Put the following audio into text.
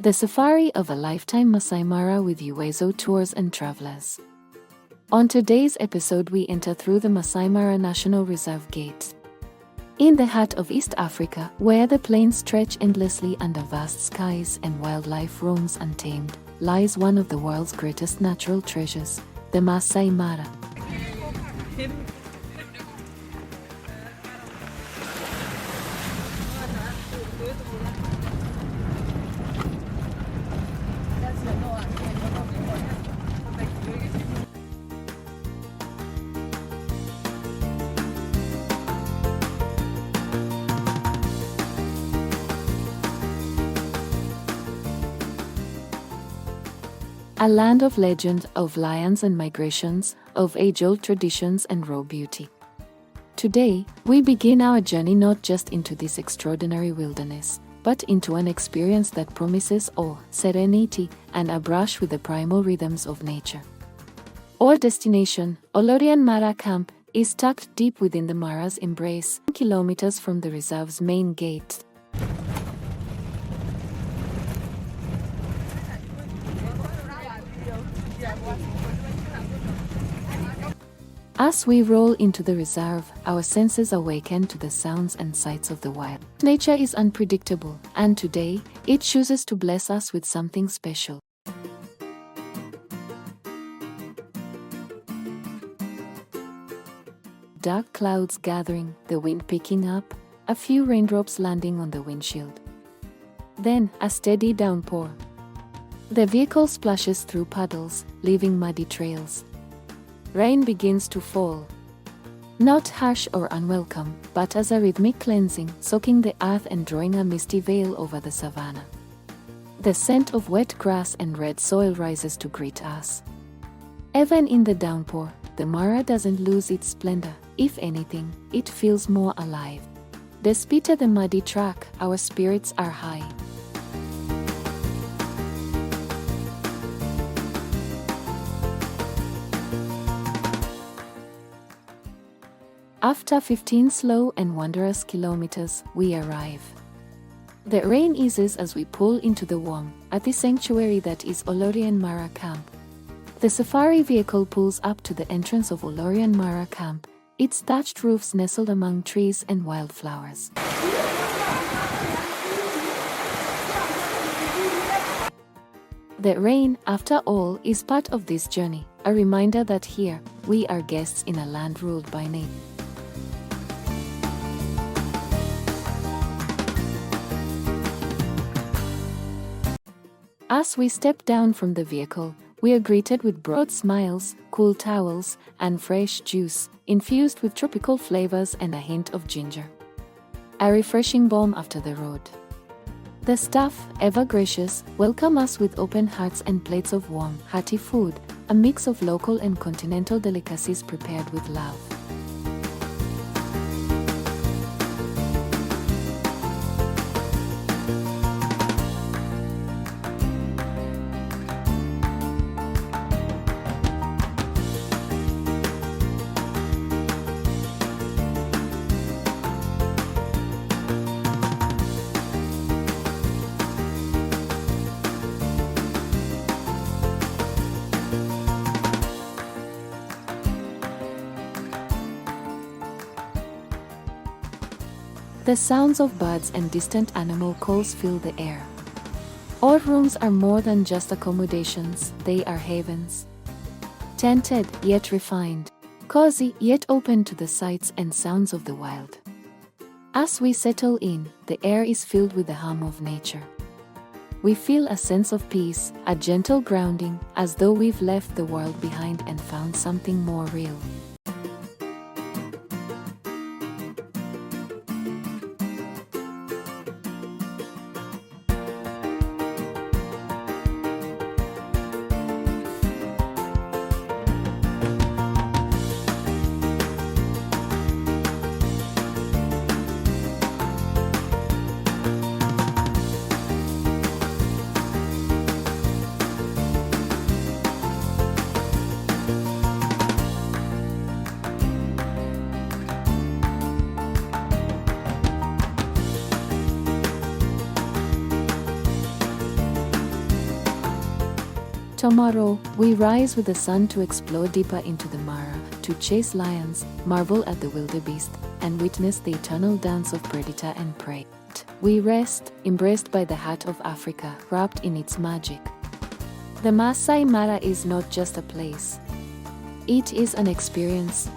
The safari of a lifetime Maasai Mara with Uwezo Tours and Travelers. On today's episode we enter through the Maasai Mara National Reserve Gate. In the heart of East Africa, where the plains stretch endlessly under vast skies and wildlife roams untamed, lies one of the world's greatest natural treasures, the Maasai Mara. A land of legend, of lions and migrations, of age-old traditions and raw beauty. Today, we begin our journey not just into this extraordinary wilderness, but into an experience that promises awe, serenity, and a brush with the primal rhythms of nature. Our destination, Olorian Mara Camp, is tucked deep within the Mara's embrace, kilometers from the reserve's main gate. As we roll into the reserve, our senses awaken to the sounds and sights of the wild. Nature is unpredictable, and today, it chooses to bless us with something special. Dark clouds gathering, the wind picking up, a few raindrops landing on the windshield. Then, a steady downpour. The vehicle splashes through puddles, leaving muddy trails. Rain begins to fall. Not harsh or unwelcome, but as a rhythmic cleansing, soaking the earth and drawing a misty veil over the savanna. The scent of wet grass and red soil rises to greet us. Even in the downpour, the Mara doesn't lose its splendor. If anything, it feels more alive. Despite the muddy track, our spirits are high. After 15 slow and wondrous kilometers, we arrive. The rain eases as we pull into the warm, at the sanctuary that is Olorian Mara Camp. The safari vehicle pulls up to the entrance of Olorian Mara Camp, its thatched roofs nestled among trees and wildflowers. The rain, after all, is part of this journey, a reminder that here, we are guests in a land ruled by nature. As we step down from the vehicle, we are greeted with broad smiles, cool towels, and fresh juice, infused with tropical flavors and a hint of ginger. A refreshing balm after the road. The staff, ever gracious, welcome us with open hearts and plates of warm, hearty food, a mix of local and continental delicacies prepared with love. The sounds of birds and distant animal calls fill the air. Our rooms are more than just accommodations, they are havens. Tented, yet refined. Cozy, yet open to the sights and sounds of the wild. As we settle in, the air is filled with the hum of nature. We feel a sense of peace, a gentle grounding, as though we've left the world behind and found something more real. Tomorrow, we rise with the sun to explore deeper into the Mara, to chase lions, marvel at the wildebeest, and witness the eternal dance of predator and prey. We rest, embraced by the heart of Africa, wrapped in its magic. The Maasai Mara is not just a place. It is an experience,